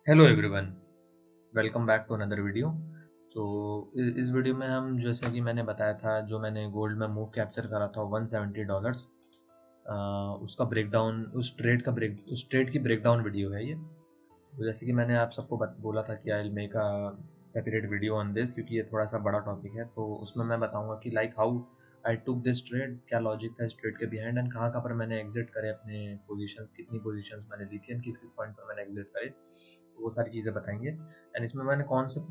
Hello everyone, welcome back to another video. तो इस video में हम, जैसे कि मैंने बताया था, जो मैंने गोल्ड में मूव कैप्चर करा था $170, उसका ब्रेकडाउन, उस ट्रेड की ब्रेकडाउन वीडियो है ये। तो जैसे कि मैंने आप सबको बोला था कि I will make a separate video on this, क्योंकि ये थोड़ा सा बड़ा टॉपिक है। तो उसमें मैं बताऊंगा कि like how I took this trade, क्या लॉजिक था इस ट्रेड के बिहाइंड, एंड कहाँ कहाँ पर मैंने एग्जिट करे अपने पोजीशंस, कितनी पोजीशंस मैंने ली थी एंड किस किस पॉइंट पर मैंने एग्जिट करे। तो वो सारी चीज़ें बताएंगे। एंड इसमें मैंने कौन से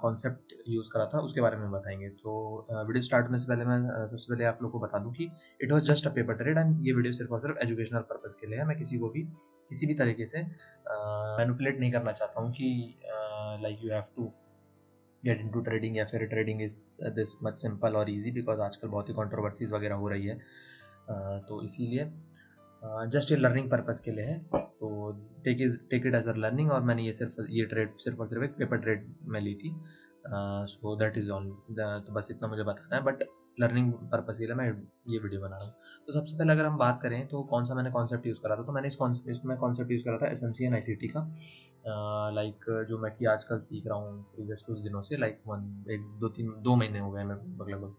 कॉन्सेप्ट यूज़ करा था उसके बारे में बताएंगे। तो वीडियो स्टार्ट होने से पहले मैं सबसे पहले आप लोग को बता दूं कि it was just a paper trade, and ये वीडियो सिर्फ और सिर्फ एजुकेशनल पर्पज़ के लिए है। मैं किसी को भी किसी भी तरीके से मैनिपुलेट नहीं करना चाहता हूँ कि like you have to get into trading, या फिर trading is this much simple और इजी, बिकॉज आजकल बहुत ही कंट्रोवर्सीज वगैरह हो रही है। तो इसीलिए जस्ट ये लर्निंग पर्पस के लिए है। तो take it as a learning, और मैंने ये ट्रेड सिर्फ और सिर्फ एक पेपर ट्रेड में ली थी। So that is on. तो बस इतना मुझे बताना है, बट लर्निंग पर्पस के लिए मैं ये वीडियो बना रहा हूँ। तो सबसे पहले अगर हम बात करें तो कौन सा मैंने कॉन्सेप्ट यूज़ करा था, तो मैंने इसमें कॉन्सेप्ट यूज़ करा था SMC एंड ICT का। लाइक जो मैं कि आजकल सीख रहा हूँ प्रीवियस कुछ दिनों से, लाइक वन एक दो तीन 2 महीने हो गए मैं लगभग।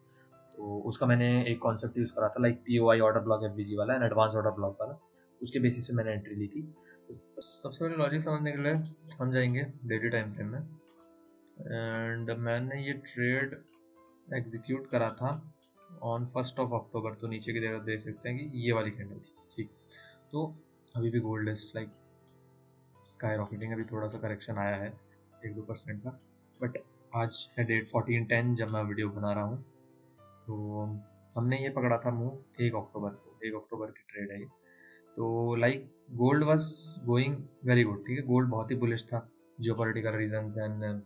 तो उसका मैंने एक कॉन्सेप्ट यूज़ करा था, like POI order block FBG वाला एंड एडवांस ऑर्डर ब्लॉक वाला। उसके बेसिस पे मैंने एंट्री ली थी। तो सबसे पहले लॉजिक समझने के लिए हम जाएंगे डेली टाइम फ्रेम में, एंड मैंने ये ट्रेड एग्जीक्यूट करा था ऑन 1 अक्टूबर। तो नीचे की तरफ देख सकते हैं कि ये वाली कैंडल थी, ठीक। तो अभी भी gold is like sky rocketing, अभी थोड़ा सा करेक्शन आया है 1-2% का, बट आज है डेट 14/10 जब मैं वीडियो बना रहा हूँ। तो हमने ये पकड़ा था मूव 1 अक्टूबर को, 1 अक्टूबर की ट्रेड है ये। तो like gold was going very good, ठीक है, गोल्ड बहुत ही बुलिश था। जियो पॉलिटिकल रीजन एंड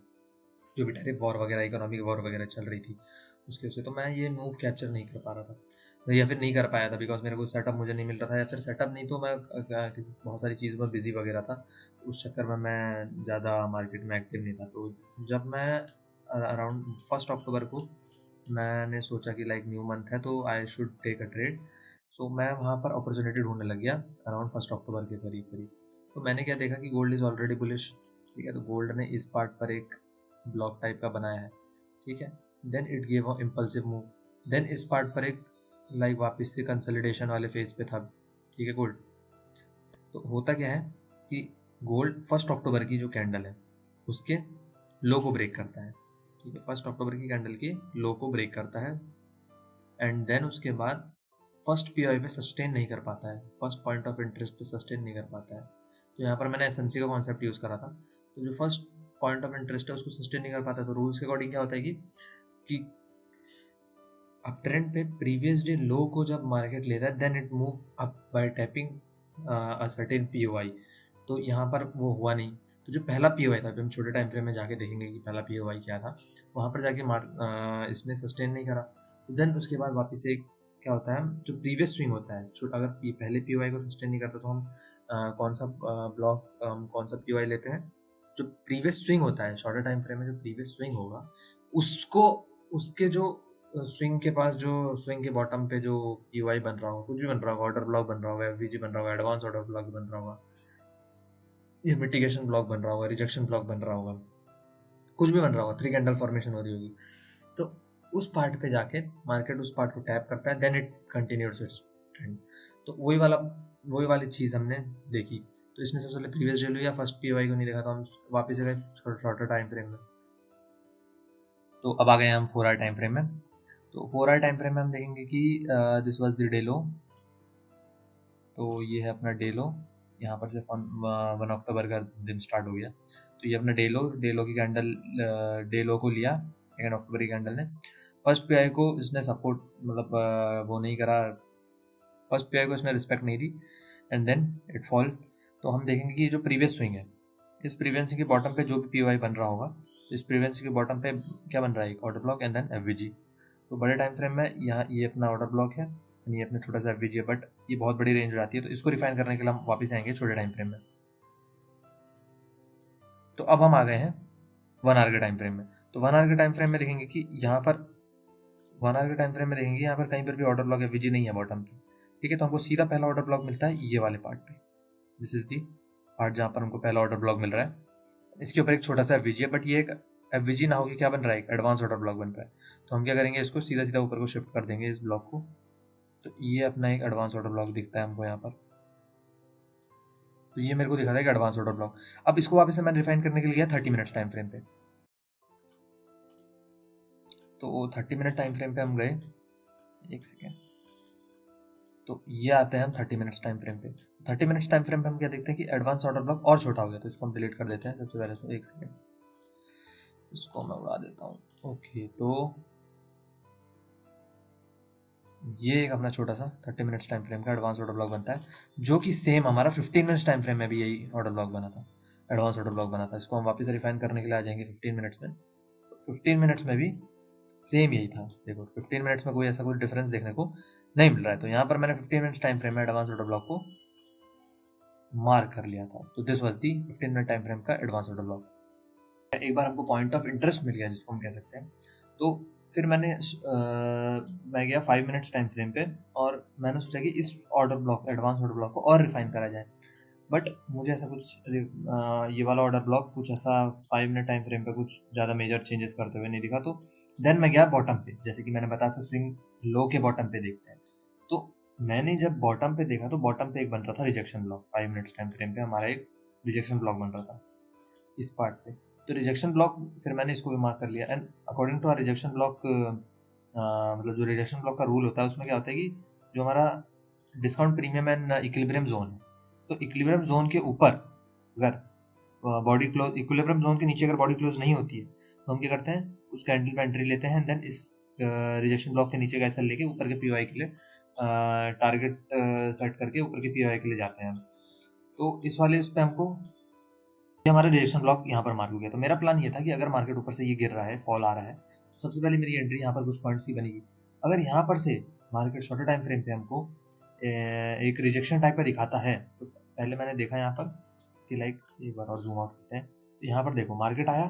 जो भी टैरिफ वॉर वगैरह, इकोनॉमिक वॉर वगैरह चल रही थी उसके वजह से, तो मैं ये मूव कैप्चर नहीं कर पा रहा था, या फिर नहीं कर पाया था, बिकॉज मेरे को सेटअप मुझे नहीं मिल रहा था, या फिर सेटअप नहीं तो मैं किसी बहुत सारी चीज़ों में बिजी वगैरह था। तो उस चक्कर में मैं ज़्यादा मार्केट में एक्टिव नहीं था। तो जब मैं अराउंड 1 अक्टूबर को मैंने सोचा कि लाइक न्यू मंथ है तो I should take a trade. So मैं वहाँ पर अपॉर्चुनिटी ढूंढने लग गया अराउंड 1 अक्टूबर के करीब करीब। तो मैंने क्या देखा कि गोल्ड इज़ ऑलरेडी बुलिश, ठीक है। तो गोल्ड ने इस पार्ट पर एक ब्लॉक टाइप का बनाया है, ठीक है। Then it gave a impulsive move. Then इस पार्ट पर एक लाइक वापस से कंसोलिडेशन वाले फेज पे था, ठीक है, गोल्ड। तो होता क्या है कि गोल्ड 1 अक्टूबर की जो कैंडल है उसके लो को ब्रेक करता है, ठीक है। 1 अक्टूबर की कैंडल के लो को ब्रेक करता है, एंड देन उसके बाद फर्स्ट POI पे सस्टेन नहीं कर पाता है, फर्स्ट पॉइंट ऑफ इंटरेस्ट पे सस्टेन नहीं कर पाता है। तो यहाँ पर मैंने SMC का कॉन्सेप्ट यूज़ करा था। तो जो फर्स्ट पॉइंट ऑफ इंटरेस्ट है उसको सस्टेन नहीं कर पाता, तो रूल्स के अकॉर्डिंग क्या होता है कि अप ट्रेंड पे प्रीवियस डे लो को जब मार्केट लेता है then it move up by tapping a certain POI। तो यहाँ पर वो हुआ नहीं। तो जो पहला POI था, अभी हम छोटे टाइम फ्रेम में जाके देखेंगे कि पहला POI क्या था, वहाँ पर जाके इसने सस्टेन नहीं करा। तो देन उसके बाद वापस एक क्या होता है, जो प्रीवियस स्विंग होता है, अगर पहले POI को सस्टेन नहीं करता तो हम कौन सा ब्लॉक, कौन सा POI लेते हैं, जो प्रीवियस स्विंग होता है शॉर्टर टाइम फ्रेम में, जो प्रीवियस स्विंग होगा उसको, उसके जो स्विंग के पास, जो स्विंग के बॉटम पे जो POI बन रहा होगा, कुछ भी बन रहा होगा, ऑर्डर ब्लॉक बन रहा होगा, FVG बन रहा होगा, एडवांस ऑर्डर ब्लॉक बन रहा होगा, ये मिटिगेशन ब्लॉक बन रहा होगा, रिजेक्शन ब्लॉक बन रहा होगा, कुछ भी बन रहा होगा, 3 कैंडल फॉर्मेशन हो रही होगी, तो उस पार्ट पे जाके मार्केट उस पार्ट को टैप करता है, then it continues its trend. तो वही वाली चीज़ हमने देखी। तो इसने सबसे पहले प्रीवियस डे लिया, फर्स्ट POI को नहीं देखा, तो हम वापस से गए शॉर्टर टाइम फ्रेम में। तो अब आ गए हम 4 आवर टाइम फ्रेम में। तो 4 आवर टाइम फ्रेम में हम देखेंगे कि दिस वाज द डे लो। तो ये है अपना डे लो, यहाँ पर से 1 अक्टूबर का दिन स्टार्ट हो गया। तो ये अपना डे लो की कैंडल, डे लो को लिया 2 अक्टूबर की कैंडल ने। फर्स्ट PI को इसने सपोर्ट, मतलब वो नहीं करा, फर्स्ट PI को इसने रिस्पेक्ट नहीं दी, एंड देन इट फॉल। तो हम देखेंगे कि ये जो प्रीवियस स्विंग है, इस प्रीवियस के बॉटम पे जो भी POI बन रहा होगा, तो इस प्रीवियस के बॉटम पे क्या बन रहा है, एक order block and then FVG। तो बड़े टाइम फ्रेम में यहाँ ये अपना ऑर्डर ब्लॉक है, ये अपना छोटा सा FVG है, बट ये बहुत बड़ी रेंज हो जाती है। तो इसको रिफाइन करने के लिए हम वापस आएंगे छोटे टाइम फ्रेम में। तो अब हम आ गए हैं 1 आवर के टाइम फ्रेम में। तो 1 आवर के टाइम फ्रेम में देखेंगे कि यहाँ पर 1 आवर के टाइम फ्रेम में देखेंगे, यहाँ पर कहीं पर भी ऑर्डर ब्लॉक FVG नहीं है बॉटम पे, ठीक है। तो हमको सीधा पहला ऑर्डर ब्लॉक मिलता है ये वाले पार्ट पे। दिस इज दी पार्ट जहाँ पर हमको पहला ऑर्डर ब्लॉक मिल रहा है। इसके ऊपर एक छोटा सा एफवीजी है, बट ये एक एफवीजी ना होगी क्या बन रहा है, एक एडवांस ऑर्डर ब्लॉक बन रहा है। तो हम क्या करेंगे, इसको सीधा सीधा ऊपर को शिफ्ट कर देंगे इस ब्लॉक को। तो ये अपना एक एडवांस ऑर्डर ब्लॉक दिखता है हमको यहाँ पर। तो ये मेरे को दिखा था एक एडवांस ऑर्डर ब्लॉक। अब इसको वापस से मैंने रिफाइन करने के लिए गया 30 मिनट्स टाइम फ्रेम पे। तो 30 मिनट टाइम फ्रेम पे हम गए, एक सेकेंड। तो ये आते हैं हम 30 मिनट्स टाइम फ्रेम पे। 30 मिनट्स टाइम फ्रेम पे हम क्या देखते हैं कि एडवांस ऑर्डर ब्लॉक और छोटा हो गया। तो इसको हम डिलीट कर देते हैं सबसे पहले। तो एक सेकेंड, इसको मैं उड़ा देता हूँ। ओके, तो ये एक अपना छोटा सा 30 मिनट्स टाइम फ्रेम का एडवांस ऑर्डर ब्लॉक बनता है, जो कि सेम हमारा 15 मिनट्स टाइम फ्रेम में भी यही ऑर्डर ब्लॉक बना था, एडवांस ऑर्डर ब्लॉक बना था। इसको हम वापस रिफाइन करने के लिए आ जाएंगे 15 मिनट्स में। तो 15 मिनट्स में भी सेम यही था। देखो 15 मिनट्स में कोई ऐसा कोई डिफरेंस देखने को नहीं मिल रहा है। तो यहाँ पर मैंने 15 मिनट्स टाइम फ्रेम में एडवांस ऑर्डर ब्लॉक को मार्क कर लिया था। तो this was the 15 minute time frame का एडवांस ऑर्डर ब्लॉक। एक बार हमको पॉइंट ऑफ इंटरेस्ट मिल गया, जिसको हम कह सकते हैं। तो फिर मैं गया 5 मिनट्स टाइम फ्रेम पे, और मैंने सोचा कि इस order block, advance order block को और रिफाइन करा जाए। बट मुझे ऐसा कुछ ये वाला ऑर्डर ब्लॉक कुछ ऐसा 5 मिनट टाइम फ्रेम पे कुछ ज़्यादा मेजर चेंजेस करते हुए नहीं दिखा। तो देन मैं गया बॉटम पे, जैसे कि मैंने बताया था स्विंग लो के बॉटम पे देखते हैं। तो मैंने जब बॉटम पे देखा तो बॉटम पे एक बन रहा था rejection block. 5 minutes time frame पे हमारा एक रिजेक्शन ब्लॉक बन रहा था इस पार्ट पे। तो रिजेक्शन ब्लॉक फिर मैंने इसको भी मार्क कर लिया। And according to our rejection block, मतलब जो रिजेक्शन ब्लॉक का रूल होता है उसमें क्या होता है कि जो हमारा discount premium and equilibrium zone है, तो इक्विलिब्रियम जोन के ऊपर अगर बॉडी क्लोज, इक्विलिब्रियम जोन के नीचे अगर बॉडी क्लोज नहीं होती है, तो हम क्या करते हैं, उस कैंडल पे एंट्री लेते हैं। देन इस रिजेक्शन ब्लॉक के नीचे का एसएल लेके ऊपर के पीओआई के लिए टारगेट सेट करके ऊपर के पीओआई के लिए जाते हैं हम। तो इस वाले उस पे हमको ये हमारा रिजेक्शन ब्लॉक यहाँ पर मार्क हो गया। तो मेरा प्लान ये था कि अगर मार्केट ऊपर से ये गिर रहा है, फॉल आ रहा है, तो सबसे पहले मेरी एंट्री यहाँ पर कुछ पॉइंट्स की बनेगी। अगर यहाँ पर से मार्केट शॉर्टर टाइम फ्रेम पे हमको एक रिजेक्शन टाइप का दिखाता है, तो पहले मैंने देखा यहाँ पर कि लाइक, एक बार और जूम आउट करते हैं। तो यहाँ पर देखो मार्केट आया,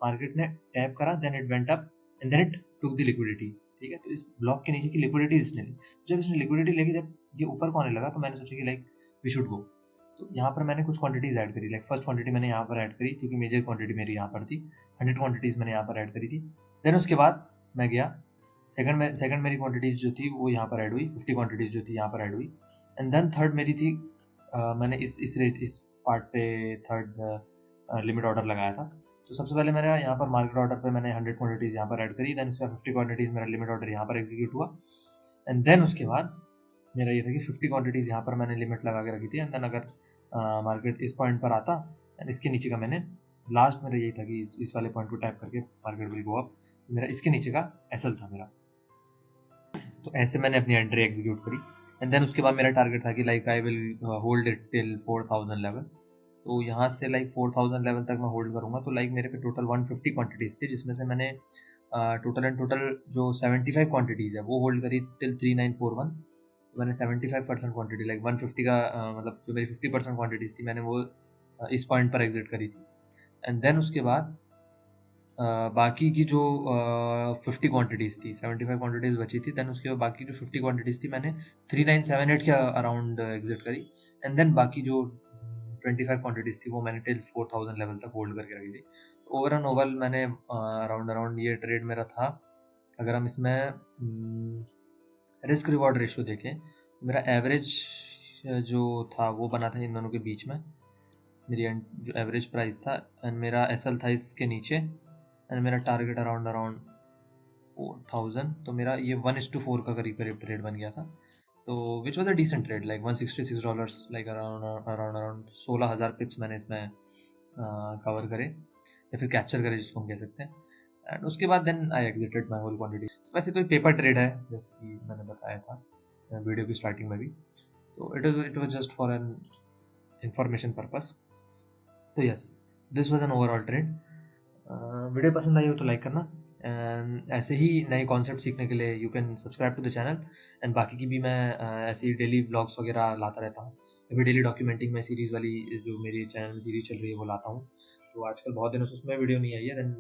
मार्केट ने टैप करा, then it went up and then it took the liquidity. ठीक है, तो इस ब्लॉक के नीचे की लिक्विडिटी इसने ली। जब इसने लिक्विडिटी लेके जब ये ऊपर को आने लगा, तो मैंने सोचा कि लाइक वी शुड गो। तो यहाँ पर मैंने कुछ क्वांटिटीज ऐड करी। लाइक फर्स्ट क्वांटिटी मैंने यहाँ पर ऐड करी, क्योंकि मेजर क्वांटिटी मेरी यहाँ पर थी। 100 क्वांटिटीज मैंने यहाँ पर ऐड करी थी। देन उसके बाद मैं गया सेकंड मेरी क्वांटिटीज जो थी वो यहाँ पर ऐड हुई, 50 क्वांटिटीज जो थी यहाँ पर ऐड हुई। एंड देन थर्ड मेरी थी, मैंने इस पार्ट पे थर्ड लिमिट ऑर्डर लगाया था। तो सबसे पहले मैंने यहाँ पर मार्केट ऑर्डर पे मैंने 100 क्वांटिटीज यहाँ पर ऐड करी। देन उसके बाद 50 क्वांटिटीज मेरा लिमिट ऑर्डर यहाँ पर एग्जीक्यूट हुआ। एंड देन उसके बाद मेरा ये था कि 50 क्वांटिटीज यहाँ पर मैंने लिमिट लगा के रखी थी। एंड देन अगर मार्केट इस पॉइंट पर आता, एंड इसके नीचे का मैंने लास्ट मेरा यही था कि इस वाले पॉइंट को टैप करके मार्केट विल गो अप। तो मेरा इसके नीचे का एसएल था मेरा। तो ऐसे मैंने अपनी एंट्री एग्जीक्यूट करी। एंड देन उसके बाद मेरा टारगेट था कि like I will hold it till 4000 level. तो यहाँ से लाइक 4000 लेवल तक मैं होल्ड करूँगा। तो लाइक मेरे पे टोटल 150 क्वांटिटीज़ थी, जिसमें से मैंने टोटल जो 75 क्वांटिटीज़ है वो होल्ड करी टिल 3941। तो मैंने 75% क्वांटिटी, लाइक 150 का मतलब जो मेरी 50% क्वांटिटीज़ थी, मैंने वो इस पॉइंट पर एग्जिट करी थी। एंड देन उसके बाद बाकी की जो 50 क्वांटिटीज़ थी, 75 क्वांटिटीज़ बची थी। देन उसके बाद बाकी जो 50 क्वांटिटीज़ थी मैंने 3978 के अराउंड एग्जिट करी। एंड देन बाकी जो 25 क्वांटिटीज़ थी वो मैंने टिल 4000 लेवल तक होल्ड करके रखी थी। ओवर एंड ओवरऑल मैंने अराउंड ये ट्रेड मेरा था। अगर हम इसमें रिस्क रिवॉर्ड रेशियो देखें, मेरा एवरेज जो था वो बना था इन दोनों के बीच में। मेरी जो एवरेज प्राइस था, एंड मेरा एसएल था इसके नीचे, एंड मेरा टारगेट अराउंड 4000। तो मेरा ये 1:4 का करीब करीब ट्रेड बन गया था। तो which was a decent trade, like $166, like around 16,000 pips मैंने इसमें कवर करे या फिर कैप्चर करे, जिसको हम कह सकते हैं। एंड उसके बाद then I exited my whole quantity. तो वैसे तो पेपर ट्रेड है, जैसे कि मैंने बताया था वीडियो की स्टार्टिंग में भी। तो it was just for an information purpose. तो yes, this was an overall trade. Video पसंद आई हो तो लाइक करना। एंड ऐसे ही नए कॉन्सेप्ट सीखने के लिए you can subscribe to the channel. And बाकी की भी मैं ऐसे ही डेली ब्लॉग्स वगैरह लाता रहता हूँ। अभी डेली डॉक्यूमेंटिंग में सीरीज़ वाली जो मेरी चैनल में सीरीज़ चल रही है वो लाता हूँ। तो आजकल बहुत दिनों से उसमें वीडियो नहीं आई है। देन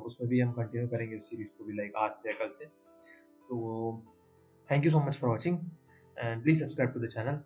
उसमें भी हम कंटिन्यू करेंगे उस सीरीज़ को भी, लाइक आज से या कल से। तो thank you so much for watching, and please subscribe to the channel.